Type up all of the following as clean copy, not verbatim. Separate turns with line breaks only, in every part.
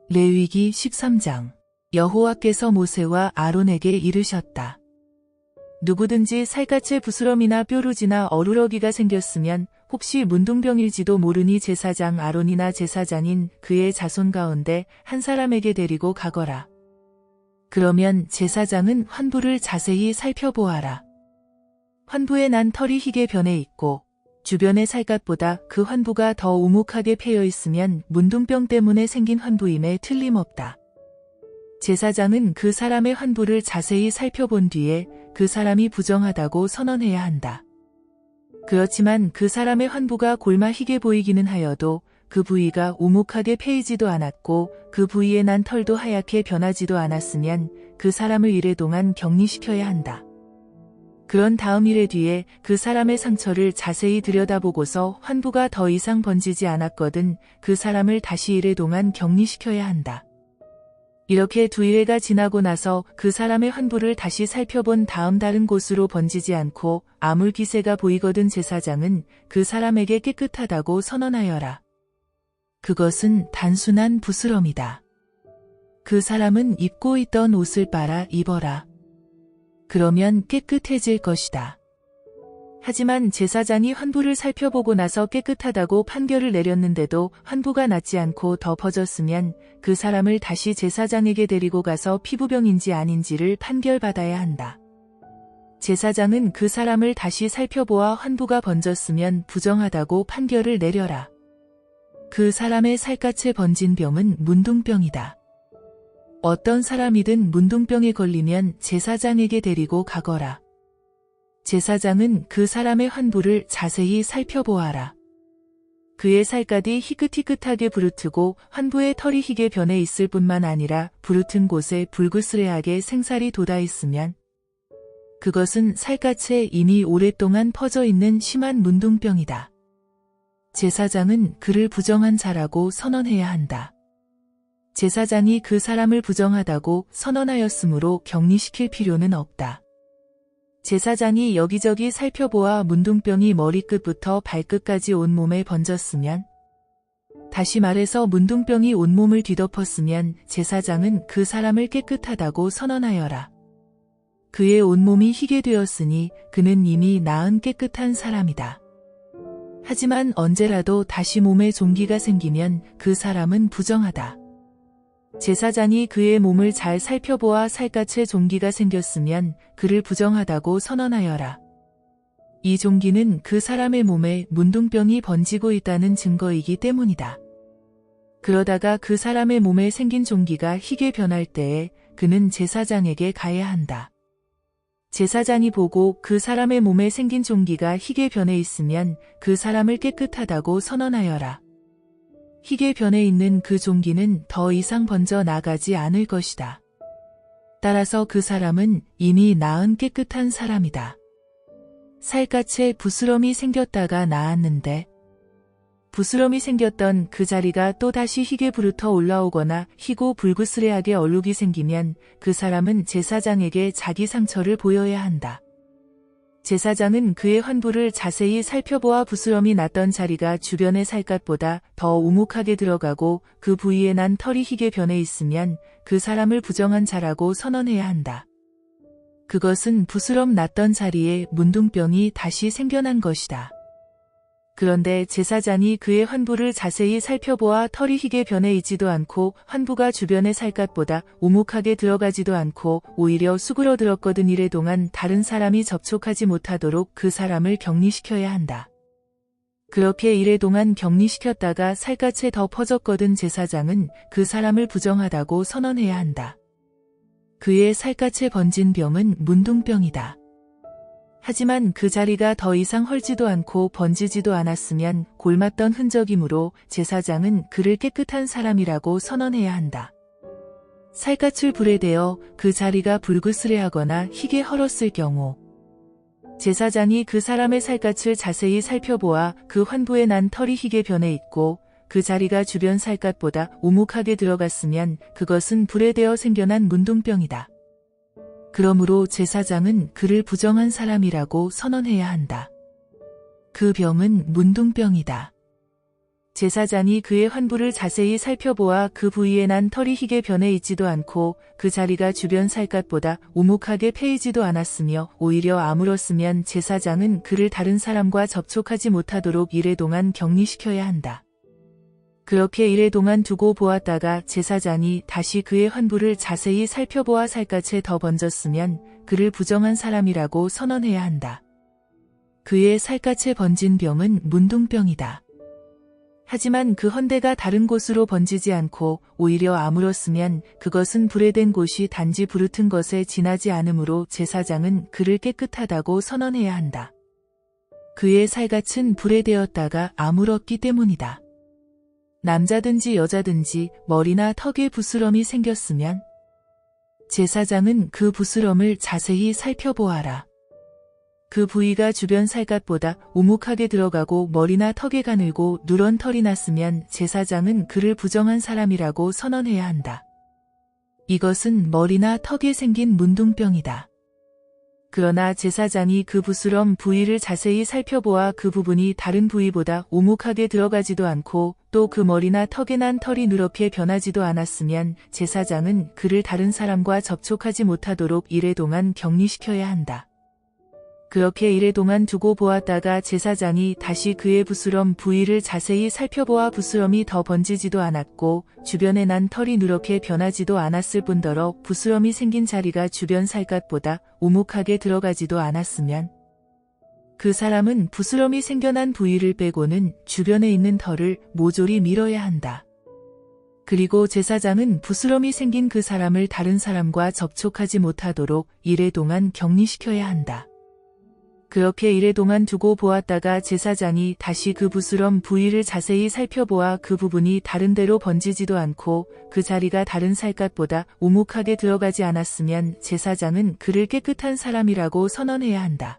레위기 13장. 여호와께서 모세와 아론에게 이르셨다. 누구든지 살갗에 부스럼이나 뾰루지나 어루러기가 생겼으면 혹시 문둥병일지도 모르니 제사장 아론이나 제사장인 그의 자손 가운데 한 사람에게 데리고 가거라. 그러면 제사장은 환부를 자세히 살펴보아라. 환부에 난 털이 희게 변해 있고 주변의 살갗보다 그 환부가 더 오목하게 패여 있으면 문둥병 때문에 생긴 환부임에 틀림없다. 제사장은 그 사람의 환부를 자세히 살펴본 뒤에 그 사람이 부정하다고 선언해야 한다. 그렇지만 그 사람의 환부가 골마 희게 보이기는 하여도 그 부위가 오목하게 패이지도 않았고 그 부위에 난 털도 하얗게 변하지도 않았으면 그 사람을 이래 동안 격리시켜야 한다. 그런 다음 이래 뒤에 그 사람의 상처를 자세히 들여다보고서 환부가 더 이상 번지지 않았거든 그 사람을 다시 이래 동안 격리시켜야 한다. 이렇게 2일가 지나고 나서 그 사람의 환부를 다시 살펴본 다음 다른 곳으로 번지지 않고 아물 기세가 보이거든 제사장은 그 사람에게 깨끗하다고 선언하여라. 그것은 단순한 부스럼이다. 그 사람은 입고 있던 옷을 빨아 입어라. 그러면 깨끗해질 것이다. 하지만 제사장이 환부를 살펴보고 나서 깨끗하다고 판결을 내렸는데도 환부가 낫지 않고 더 퍼졌으면 그 사람을 다시 제사장에게 데리고 가서 피부병인지 아닌지를 판결받아야 한다. 제사장은 그 사람을 다시 살펴보아 환부가 번졌으면 부정하다고 판결을 내려라. 그 사람의 살갗에 번진 병은 문둥병이다. 어떤 사람이든 문둥병에 걸리면 제사장에게 데리고 가거라. 제사장은 그 사람의 환부를 자세히 살펴보아라. 그의 살갗이 희끗희끗하게 부르트고 환부의 털이 희게 변해 있을 뿐만 아니라 부르튼 곳에 불그스레하게 생살이 돋아 있으면 그것은 살갗에 이미 오랫동안 퍼져 있는 심한 문둥병이다. 제사장은 그를 부정한 자라고 선언해야 한다. 제사장이 그 사람을 부정하다고 선언하였으므로 격리시킬 필요는 없다. 제사장이 여기저기 살펴보아 문둥병이 머리끝부터 발끝까지 온몸에 번졌으면, 다시 말해서 문둥병이 온몸을 뒤덮었으면 제사장은 그 사람을 깨끗하다고 선언하여라. 그의 온몸이 희게 되었으니 그는 이미 나은 깨끗한 사람이다. 하지만 언제라도 다시 몸에 종기가 생기면 그 사람은 부정하다. 제사장이 그의 몸을 잘 살펴보아 살갗에 종기가 생겼으면 그를 부정하다고 선언하여라. 이 종기는 그 사람의 몸에 문둥병이 번지고 있다는 증거이기 때문이다. 그러다가 그 사람의 몸에 생긴 종기가 희게 변할 때에 그는 제사장에게 가야 한다. 제사장이 보고 그 사람의 몸에 생긴 종기가 희게 변해 있으면 그 사람을 깨끗하다고 선언하여라. 희게 변해 있는 그 종기는 더 이상 번져 나가지 않을 것이다. 따라서 그 사람은 이미 나은 깨끗한 사람이다. 살갗에 부스럼이 생겼다가 나았는데 부스럼이 생겼던 그 자리가 또다시 희게 부르터 올라오거나 희고 불그스레하게 얼룩이 생기면 그 사람은 제사장에게 자기 상처를 보여야 한다. 제사장은 그의 환부를 자세히 살펴보아 부스럼이 났던 자리가 주변의 살갗보다 더 오목하게 들어가고 그 부위에 난 털이 희게 변해 있으면 그 사람을 부정한 자라고 선언해야 한다. 그것은 부스럼 났던 자리에 문둥병이 다시 생겨난 것이다. 그런데 제사장이 그의 환부를 자세히 살펴보아 털이 희게 변해 있지도 않고 환부가 주변의 살갗보다 오목하게 들어가지도 않고 오히려 수그러들었거든 이래 동안 다른 사람이 접촉하지 못하도록 그 사람을 격리시켜야 한다. 그렇게 이래 동안 격리시켰다가 살갗에 더 퍼졌거든 제사장은 그 사람을 부정하다고 선언해야 한다. 그의 살갗에 번진 병은 문둥병이다. 하지만 그 자리가 더 이상 헐지도 않고 번지지도 않았으면 골맞던 흔적이므로 제사장은 그를 깨끗한 사람이라고 선언해야 한다. 살갗을 불에 대어 그 자리가 불그스레하거나 희게 헐었을 경우 제사장이 그 사람의 살갗을 자세히 살펴보아 그 환부에 난 털이 희게 변해 있고 그 자리가 주변 살갗보다 오목하게 들어갔으면 그것은 불에 대어 생겨난 문둥병이다. 그러므로 제사장은 그를 부정한 사람이라고 선언해야 한다. 그 병은 문둥병이다. 제사장이 그의 환부를 자세히 살펴보아 그 부위에 난 털이 희게 변해 있지도 않고 그 자리가 주변 살갗보다 오목하게 패이지도 않았으며 오히려 아물었으면 제사장은 그를 다른 사람과 접촉하지 못하도록 이래 동안 격리시켜야 한다. 그렇게 이래 동안 두고 보았다가 제사장이 다시 그의 환부를 자세히 살펴보아 살갗에 더 번졌으면 그를 부정한 사람이라고 선언해야 한다. 그의 살갗에 번진 병은 문둥병이다. 하지만 그 헌대가 다른 곳으로 번지지 않고 오히려 아물었으면 그것은 불에 댄 곳이 단지 부르튼 것에 지나지 않으므로 제사장은 그를 깨끗하다고 선언해야 한다. 그의 살갗은 불에 대었다가 아물었기 때문이다. 남자든지 여자든지 머리나 턱에 부스럼이 생겼으면 제사장은 그 부스럼을 자세히 살펴보아라. 그 부위가 주변 살갗보다 오목하게 들어가고 머리나 턱에 가늘고 누런 털이 났으면 제사장은 그를 부정한 사람이라고 선언해야 한다. 이것은 머리나 턱에 생긴 문둥병이다. 그러나 제사장이 그 부스럼 부위를 자세히 살펴보아 그 부분이 다른 부위보다 오목하게 들어가지도 않고 또 그 머리나 턱에 난 털이 누렇게 변하지도 않았으면 제사장은 그를 다른 사람과 접촉하지 못하도록 이래 동안 격리시켜야 한다. 그렇게 이래 동안 두고 보았다가 제사장이 다시 그의 부스럼 부위를 자세히 살펴보아 부스럼이 더 번지지도 않았고 주변에 난 털이 누렇게 변하지도 않았을 뿐더러 부스럼이 생긴 자리가 주변 살갗보다 오목하게 들어가지도 않았으면 그 사람은 부스럼이 생겨난 부위를 빼고는 주변에 있는 털을 모조리 밀어야 한다. 그리고 제사장은 부스럼이 생긴 그 사람을 다른 사람과 접촉하지 못하도록 이래 동안 격리시켜야 한다. 그렇게 이래 동안 두고 보았다가 제사장이 다시 그 부스럼 부위를 자세히 살펴보아 그 부분이 다른 데로 번지지도 않고 그 자리가 다른 살갗보다 오목하게 들어가지 않았으면 제사장은 그를 깨끗한 사람이라고 선언해야 한다.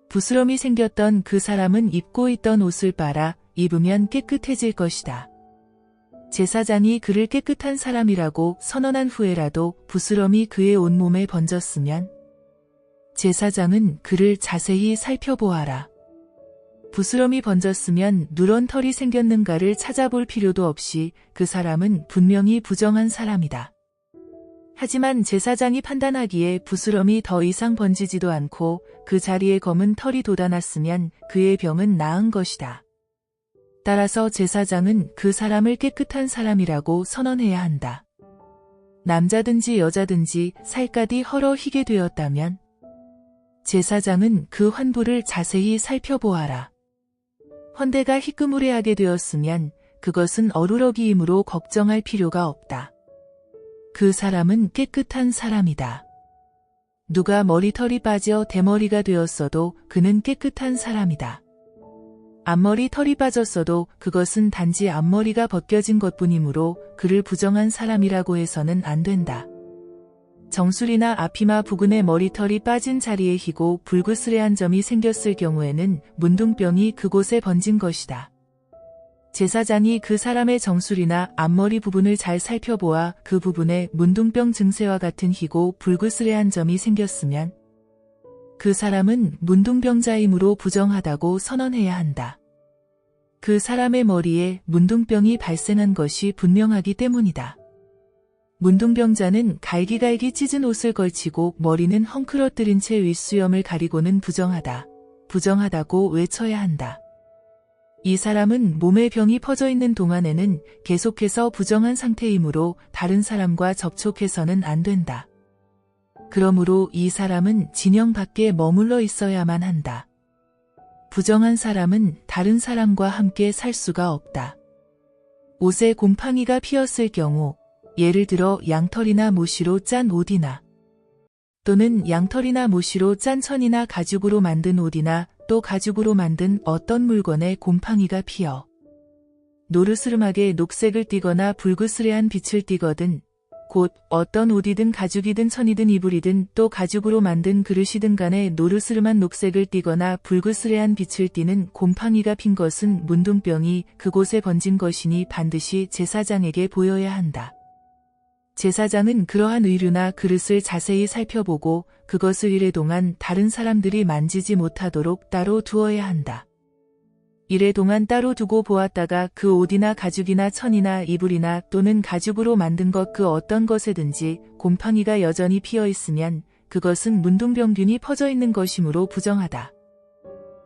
부스럼이 생겼던 그 사람은 입고 있던 옷을 빨아 입으면 깨끗해질 것이다. 제사장이 그를 깨끗한 사람이라고 선언한 후에라도 부스럼이 그의 온몸에 번졌으면 제사장은 그를 자세히 살펴보아라. 부스럼이 번졌으면 누런 털이 생겼는가를 찾아볼 필요도 없이 그 사람은 분명히 부정한 사람이다. 하지만 제사장이 판단하기에 부스럼이 더 이상 번지지도 않고 그 자리에 검은 털이 돋아났으면 그의 병은 나은 것이다. 따라서 제사장은 그 사람을 깨끗한 사람이라고 선언해야 한다. 남자든지 여자든지 살갗이 헐어 희게 되었다면 제사장은 그 환부를 자세히 살펴보아라. 헌대가 희끄무레하게 되었으면 그것은 어루러기이므로 걱정할 필요가 없다. 그 사람은 깨끗한 사람이다. 누가 머리털이 빠져 대머리가 되었어도 그는 깨끗한 사람이다. 앞머리 털이 빠졌어도 그것은 단지 앞머리가 벗겨진 것뿐이므로 그를 부정한 사람이라고 해서는 안 된다. 정수리나 앞이마 부근에 머리털이 빠진 자리에 희고 불그스레한 점이 생겼을 경우에는 문둥병이 그곳에 번진 것이다. 제사장이 그 사람의 정수리나 앞머리 부분을 잘 살펴보아 그 부분에 문둥병 증세와 같은 희고 불그스레한 점이 생겼으면 그 사람은 문둥병자이므로 부정하다고 선언해야 한다. 그 사람의 머리에 문둥병이 발생한 것이 분명하기 때문이다. 문둥병자는 갈기갈기 찢은 옷을 걸치고 머리는 헝클어뜨린 채 윗수염을 가리고는 부정하다고 외쳐야 한다. 이 사람은 몸에 병이 퍼져 있는 동안에는 계속해서 부정한 상태이므로 다른 사람과 접촉해서는 안 된다. 그러므로 이 사람은 진영 밖에 머물러 있어야만 한다. 부정한 사람은 다른 사람과 함께 살 수가 없다. 옷에 곰팡이가 피었을 경우 예를 들어 양털이나 모시로 짠 옷이나 또는 양털이나 모시로 짠 천이나 가죽으로 만든 옷이나 또 가죽으로 만든 어떤 물건에 곰팡이가 피어 노르스름하게 녹색을 띠거나 불그스레한 빛을 띠거든 곧 어떤 옷이든 가죽이든 천이든 이불이든 또 가죽으로 만든 그릇이든 간에 노르스름한 녹색을 띠거나 불그스레한 빛을 띠는 곰팡이가 핀 것은 문둥병이 그곳에 번진 것이니 반드시 제사장에게 보여야 한다. 제사장은 그러한 의류나 그릇을 자세히 살펴보고 그것을 이래 동안 다른 사람들이 만지지 못하도록 따로 두어야 한다. 이래 동안 따로 두고 보았다가 그 옷이나 가죽이나 천이나 이불이나 또는 가죽으로 만든 것 그 어떤 것에든지 곰팡이가 여전히 피어 있으면 그것은 문둥병균이 퍼져 있는 것이므로 부정하다.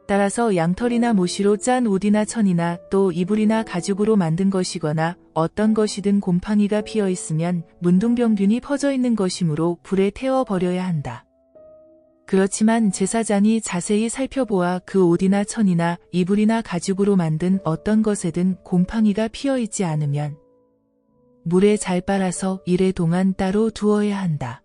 따라서 양털이나 모시로 짠 옷이나 천이나 또 이불이나 가죽으로 만든 것이거나 어떤 것이든 곰팡이가 피어 있으면 문둥병균이 퍼져 있는 것이므로 불에 태워 버려야 한다. 그렇지만 제사장이 자세히 살펴보아 그 옷이나 천이나 이불이나 가죽으로 만든 어떤 것에든 곰팡이가 피어 있지 않으면 물에 잘 빨아서 이래 동안 따로 두어야 한다.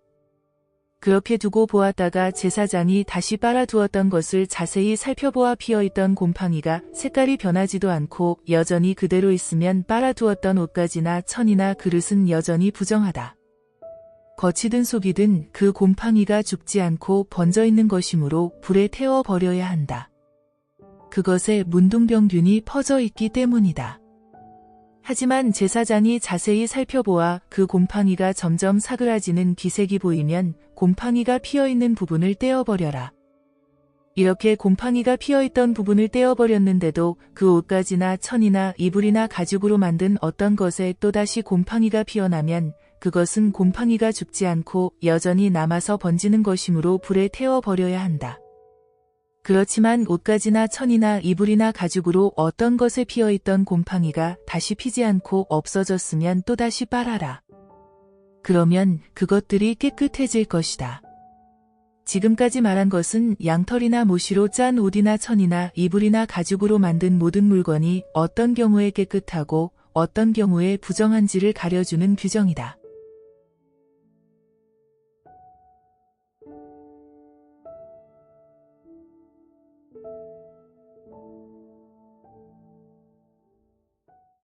그렇게 두고 보았다가 제사장이 다시 빨아두었던 것을 자세히 살펴보아 피어있던 곰팡이가 색깔이 변하지도 않고 여전히 그대로 있으면 빨아두었던 옷가지나 천이나 그릇은 여전히 부정하다. 겉이든 속이든 그 곰팡이가 죽지 않고 번져있는 것이므로 불에 태워 버려야 한다. 그것에 문둥병균이 퍼져 있기 때문이다. 하지만 제사장이 자세히 살펴보아 그 곰팡이가 점점 사그라지는 기색이 보이면 곰팡이가 피어있는 부분을 떼어버려라. 이렇게 곰팡이가 피어있던 부분을 떼어버렸는데도 그 옷가지나 천이나 이불이나 가죽으로 만든 어떤 것에 또다시 곰팡이가 피어나면 그것은 곰팡이가 죽지 않고 여전히 남아서 번지는 것이므로 불에 태워버려야 한다. 그렇지만 옷가지나 천이나 이불이나 가죽으로 어떤 것에 피어있던 곰팡이가 다시 피지 않고 없어졌으면 또다시 빨아라. 그러면 그것들이 깨끗해질 것이다. 지금까지 말한 것은 양털이나 모시로 짠 옷이나 천이나 이불이나 가죽으로 만든 모든 물건이 어떤 경우에 깨끗하고 어떤 경우에 부정한지를 가려주는 규정이다.